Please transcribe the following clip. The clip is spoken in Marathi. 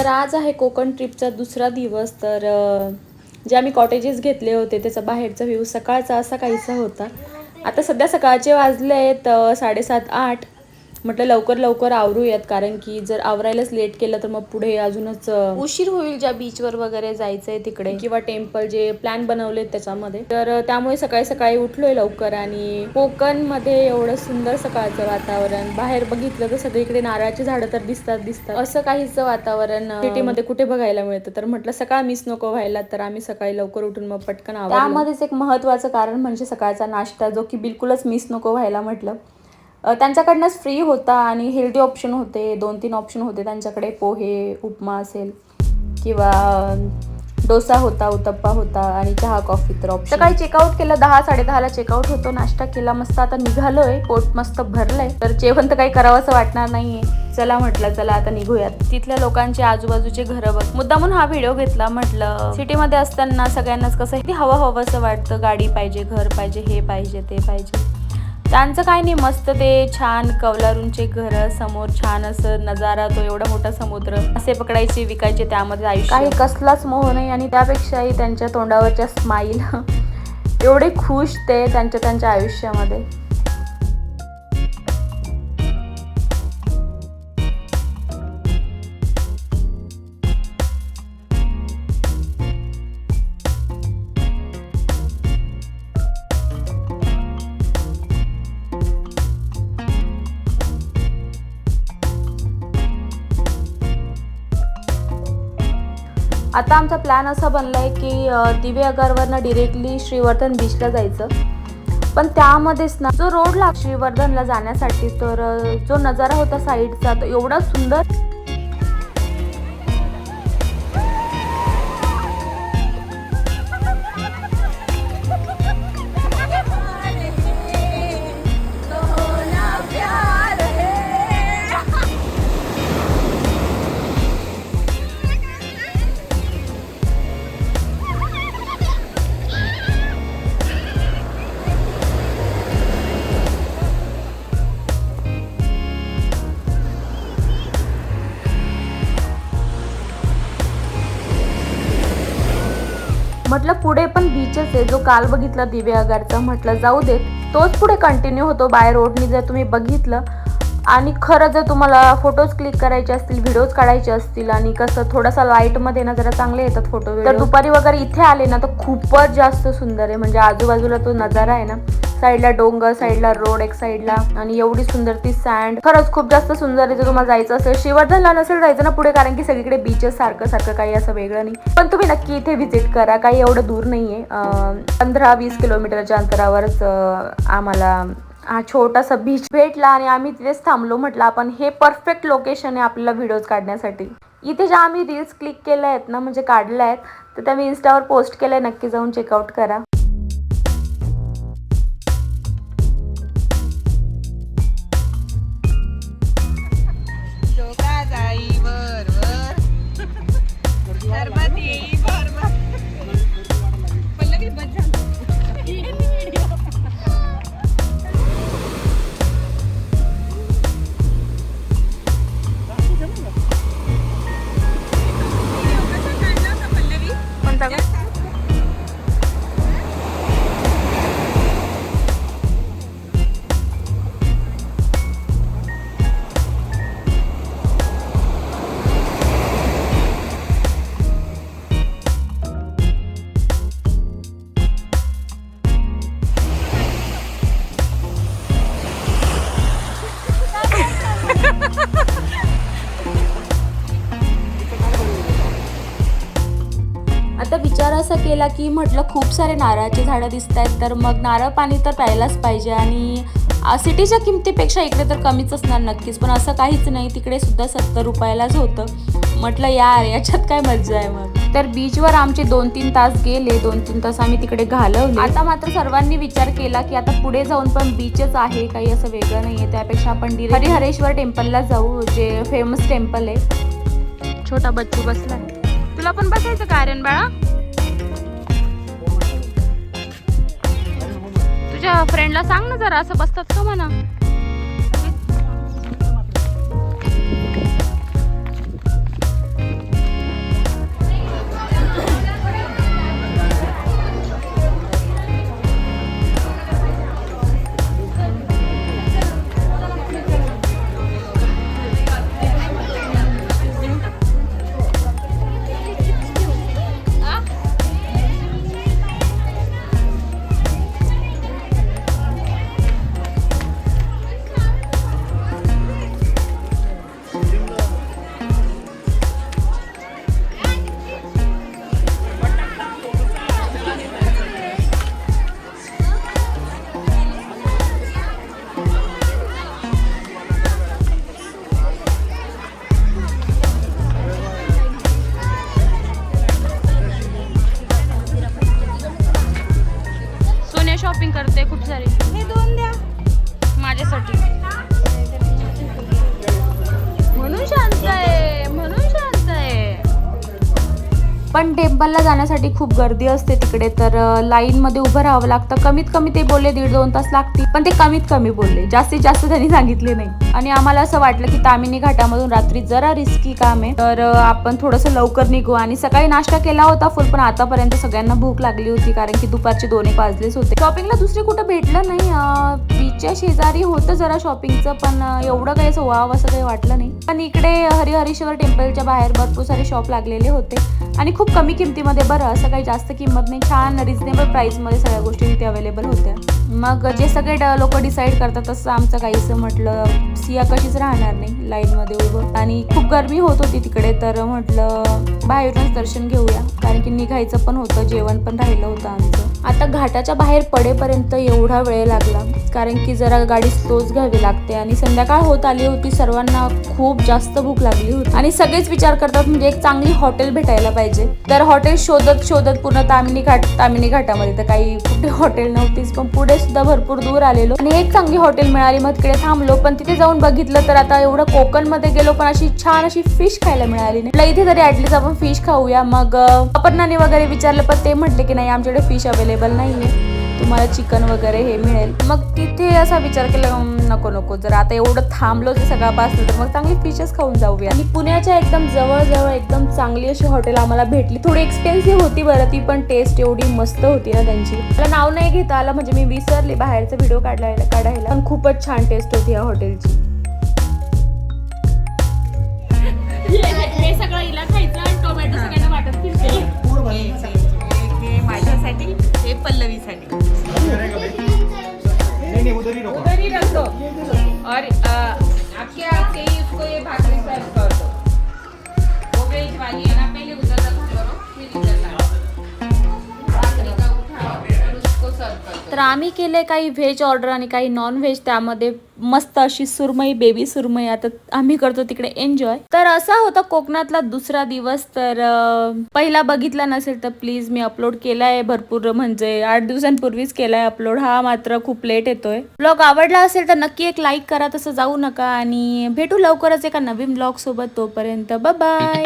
आज आहे कोकण ट्रिपचा दुसरा दिवस. तर जे आम्ही कॉटेजेस घेतले होते त्याचा बाहेरचा व्ह्यू सकाळचा असा काहीसा होता. आता सध्या सकाळचे वाजले आहेत 7:30-8. म्हटलं लवकर लवकर आवरूयात, कारण की जर आवरायलाच लेट केलं तर मग पुढे अजूनच उशीर होईल. ज्या बीचवर वगैरे जायचंय तिकडे किंवा टेम्पल जे प्लॅन बनवलेत त्याच्यामध्ये, तर त्यामुळे सकाळी सकाळी उठलोय लवकर. आणि कोकणमध्ये एवढं सुंदर सकाळचं वातावरण, बाहेर बघितलं तर सगळीकडे नारळाची झाडं तर दिसतात. असं काहीच वातावरण सिटीमध्ये कुठे बघायला मिळतं. तर म्हटलं सकाळ मिस नको व्हायला, तर आम्ही सकाळी लवकर उठून मग पटकन आवरलं. त्यामध्येच एक महत्त्वाचं कारण म्हणजे सकाळचा नाश्ता, जो की बिलकुलच मिस नको व्हायला म्हटलं. त्यांच्याकडनंच फ्री होता आणि हेल्दी ऑप्शन होते. 2-3 ऑप्शन होते त्यांच्याकडे. पोहे, उपमा असेल किंवा डोसा होता, उत्तप्पा होता आणि चहा कॉफी तर ऑप्शन. सकाळी चेकआउट केलं, 10-10:30ला चेकआउट होतो. नाश्ता केला मस्त. आता निघालोय, पोट मस्त भरलंय, तर जेवण तर काही करावं असं वाटणार नाहीये. चला म्हटलं, चला आता निघूयात. तिथल्या लोकांचे आजूबाजूचे घरं बघ. मुद्दामून हा व्हिडिओ घेतला. म्हटलं सिटीमध्ये असताना सगळ्यांनाच कसं हवं असं वाटतं. गाडी पाहिजे, घर पाहिजे, हे पाहिजे, ते पाहिजे. त्यांचं काय नाही, मस्त ते छान कौलारूंचे घर, समोर छान असं नजारा, तो एवढा मोठा समुद्र, असे पकडायचे, विकायचे, त्यामध्ये आयुष्य, काही कसलाच मोह नाही. आणि त्यापेक्षाही त्यांच्या तोंडावरच्या स्माईल एवढे खुश ते त्यांच्या आयुष्यामध्ये. आता आमचा प्लॅन असा बनला आहे की दिवेआगारवरनं डिरेक्टली श्रीवर्धन बीचला जायचं. पण त्यामध्येच ना जो रोड लागतो श्रीवर्धनला जाण्यासाठी, तर जो नजारा होता साईडचा तो एवढा सुंदर. म्हटलं पुढे पण बीचच आहे, जो काल बघितला दिवेआगारचा. म्हटलं जाऊ देत, तोच पुढे कंटिन्यू होतो बाय रोडनी जर तुम्ही बघितलं. आणि खरं जर तुम्हाला फोटोज क्लिक करायचे असतील, व्हिडिओज काढायचे असतील, आणि कसं थोडासा लाईटमध्ये ना जरा चांगले येतात फोटो, तर दुपारी वगैरे इथे आले ना तर खूपच जास्त सुंदर आहे. म्हणजे आजूबाजूला तो नजारा आहे ना, साईडला डोंगर, साईडला रोड, एक साईडला, आणि एवढी सुंदर ती सँड, खरंच खूप जास्त सुंदर आहे. जर तुम्हाला जायचं असेल, श्रीवर्धनला नसेल जायचं ना पुढे, कारण की सगळीकडे बीचेस सारखं काही असं वेगळं नाही, पण तुम्ही नक्की इथे व्हिजिट करा. काही एवढं दूर नाहीये, 15-20 किलोमीटरच्या अंतरावरच आम्हाला हा छोटासा बीच भेटला आणि आम्ही तिथेच थांबलो. म्हटलं आपण हे परफेक्ट लोकेशन आहे आपल्याला व्हिडिओज काढण्यासाठी. इथे ज्या आम्ही रील्स क्लिक केल्या आहेत ना, म्हणजे काढल्या आहेत, तर त्या मी इन्स्टावर पोस्ट केल्या, नक्की जाऊन चेकआउट करा. आता विचार असा केला की म्हटलं खूप सारे नारळाची झाडं दिसत आहेत, तर मग नारळ पाणी तर प्यायलाच पाहिजे. आणि सिटीच्या किमतीपेक्षा इकडे तर कमीच असणार नक्कीच, पण असं काहीच नाही, तिकडे सुद्धा 70 रुपयालाच होतं. म्हटलं यार याच्यात काय मजा आहे. मग तर बीचवर आमचे 2-3 तास गेले. 2-3 तास आम्ही तिकडे घालवले. आता मात्र सर्वांनी विचार केला की आता पुढे जाऊन पण बीचच आहे, काही असं वेगळं नाही आहे, त्यापेक्षा आपण हरिहरेश्वर टेम्पलला जाऊ, जे फेमस टेम्पल आहे. छोटा बच्चू बसलाय. तुला पण बसायचं का आर्यन बाळा? तुझ्या फ्रेंडला सांग ना जरा, असं बसतात का म्हणा. पण टेम्पलला जाण्यासाठी खूप गर्दी असते तिकडे, तर लाईनमध्ये उभं राहावं लागतं. कमीत कमी ते बोलले 1.5-2 तास लागतील, पण ते कमीत कमी बोलले, जास्तीत जास्त त्यांनी सांगितले नाही. आणि आम्हाला असं वाटलं की तामिनी घाटामधून रात्री जरा रिस्की काम आहे, तर आपण थोडंसं लवकर निघू. आणि सकाळी नाश्ता केला होता फुल, पण आतापर्यंत सगळ्यांना भूक लागली होती कारण की दुपारचे 2-1 वाजलेच होते. शॉपिंगला दुसरे कुठं भेटलं नाही. बीचच्या शेजारी होतं जरा शॉपिंगचं, पण एवढं काही असं वाव असं काही वाटलं नाही. पण इकडे हरिहरेश्वर टेम्पलच्या बाहेर भरपूर सारे शॉप लागलेले होते आणि खूप कमी किमतीमध्ये. बरं, असं काही जास्त किंमत नाही, छान रिजनेबल प्राईसमध्ये सगळ्या गोष्टी तिथे अवेलेबल होत्या. मग जे सगळे लोक डिसाईड करतात तसं आमचं काहीसं म्हटलं सिया कशीच राहणार नाही लाईनमध्ये उभं, आणि खूप गरमी होत होती तिकडे, तर म्हटलं बाहेरूनच दर्शन घेऊया कारण की निघायचं पण होतं, जेवण पण राहिलं होतं आमचं. आता घाटाच्या बाहेर पडेपर्यंत एवढा वेळ लागला कारण की जरा गाडी स्लोच घ्यावी लागते आणि संध्याकाळ होत आली होती. सर्वांना खूप जास्त भूक लागली होती आणि सगळेच विचार करतात म्हणजे एक चांगली हॉटेल भेटायला पाहिजे. तर हॉटेल शोधत शोधत पूर्ण तामिनी घाटामध्ये तर काही कुठे हॉटेल नव्हतीच, पण पुढे सुद्धा भरपूर दूर आलेलो आणि एक चांगली हॉटेल मिळाली. मग तिकडे थांबलो, पण तिथे जाऊन बघितलं तर आता एवढं कोकणमध्ये गेलो पण अशी छान अशी फिश खायला मिळाली नाही. इथे तरी ऍटलीस्ट आपण फिश खाऊया. मग अपर्णाने वगैरे विचारलं, पण ते म्हटले की नाही आमच्याकडे फिश अवेलेबल नाहीये, तुम्हाला चिकन वगैरे हे मिळेल. मग तिथे असा विचार केला नको जर आता एवढं थांबलो सगळ्यापासून तर मग चांगली फिशच खाऊन जाऊया. आणि पुण्याच्या एकदम जवळ एकदम चांगली अशी हॉटेल आम्हाला भेटली. थोडी एक्सपेन्सिव्ह होती बरं ती, पण टेस्ट एवढी मस्त होती ना त्यांची. मला नाव नाही घेता आलं म्हणजे मी विसरले बाहेरचा व्हिडिओ काढायला, पण खूपच छान टेस्ट होती या हॉटेलची. हे सगळं हिला खायचं आणि टोमॅटो सगळ्यांना वाटत फिरते. हे माझ्यासाठी, हे पल्लवीसाठी. उधर ही रख दो और आपके ही उसको ये भाकरी सर्व कर दो. वो वेज वाली है ना, पहले उधर रखा करो फिर इधर लाओ. भाकरी का उठाओ और उसको सर्व कर दो. तर आम्ही केले काही व्हेज ऑर्डर आणि काही नॉन व्हेज. त्यामध्ये मस्त अशी सुरमई, बेबी सुरमई आता आम्ही करतो तिकडे एन्जॉय. तर असा होता कोकणातला दुसरा दिवस. तर पहिला बघितला नसेल तर प्लीज, मी अपलोड केलाय भरपूर, म्हणजे 8 दिवसांपूर्वीच केलाय अपलोड. हा मात्र खूप लेट येतोय. ब्लॉग आवडला असेल तर नक्की एक लाईक करा, तसं जाऊ नका. आणि भेटू लवकरच एका नवीन ब्लॉग सोबत. तोपर्यंत बाय बाय.